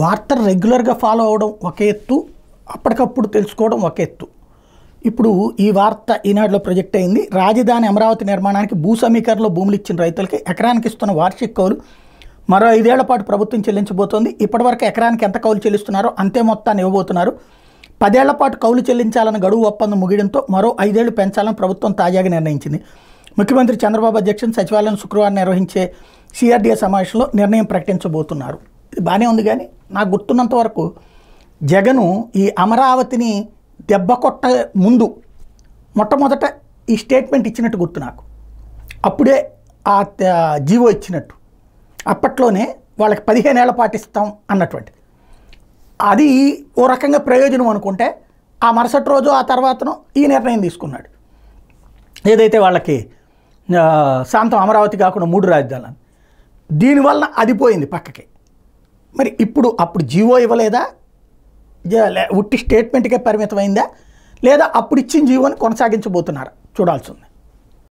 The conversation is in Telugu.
వార్తలు రెగ్యులర్గా ఫాలో అవడం ఒక ఎత్తు, అప్పటికప్పుడు తెలుసుకోవడం ఒక ఎత్తు. ఇప్పుడు ఈ వార్త ఈనాడులో ప్రొజెక్ట్ అయింది. రాజధాని అమరావతి నిర్మాణానికి భూ సమీకరణలో భూములు ఇచ్చిన రైతులకి ఎకరానికి ఇస్తున్న వార్షిక కౌలు మరో 5 ఏళ్ల పాటు ప్రభుత్వం చెల్లించబోతోంది. ఇప్పటివరకు ఎకరానికి ఎంత కౌలు చెల్లిస్తున్నారో అంతే మొత్తాన్ని ఇవ్వబోతున్నారు. 10 ఏళ్ల పాటు కౌలు చెల్లించాలన్న గడువు ఒప్పందం ముగియడంతో మరో 5 ఏళ్లు పెంచాలని ప్రభుత్వం తాజాగా నిర్ణయించింది. ముఖ్యమంత్రి చంద్రబాబు అధ్యక్షతన సచివాలయం శుక్రవారం నిర్వహించే సిఆర్డీఏ సమావేశంలో నిర్ణయం ప్రకటించబోతున్నారు. ఇది బాగానే ఉంది, కానీ నాకు గుర్తున్నంత వరకు జగను ఈ అమరావతిని దెబ్బ కొట్ట ముందు మొట్టమొదట ఈ స్టేట్మెంట్ ఇచ్చినట్టు గుర్తు నాకు. అప్పుడే ఆ జీవో ఇచ్చినట్టు, అప్పట్లోనే వాళ్ళకి 15 ఏళ్ల పాటు ఇస్తాం అన్నటువంటి అది ఓ రకంగా ప్రయోజనం అనుకుంటే, ఆ మరుసటి రోజు ఆ తర్వాతను ఈ నిర్ణయం తీసుకున్నాడు. ఏదైతే వాళ్ళకి శాంతం అమరావతి కాకుండా 3 రాజధానులు, దీనివల్ల అది పోయింది పక్కకి. మరి ఇప్పుడు అప్పుడు జీవో ఇవ్వలేదా, ఉట్టి స్టేట్మెంట్కే పరిమితమైందా, లేదా అప్పుడు ఇచ్చిన జీవోని కొనసాగించబోతున్నారా చూడాల్సి ఉంది.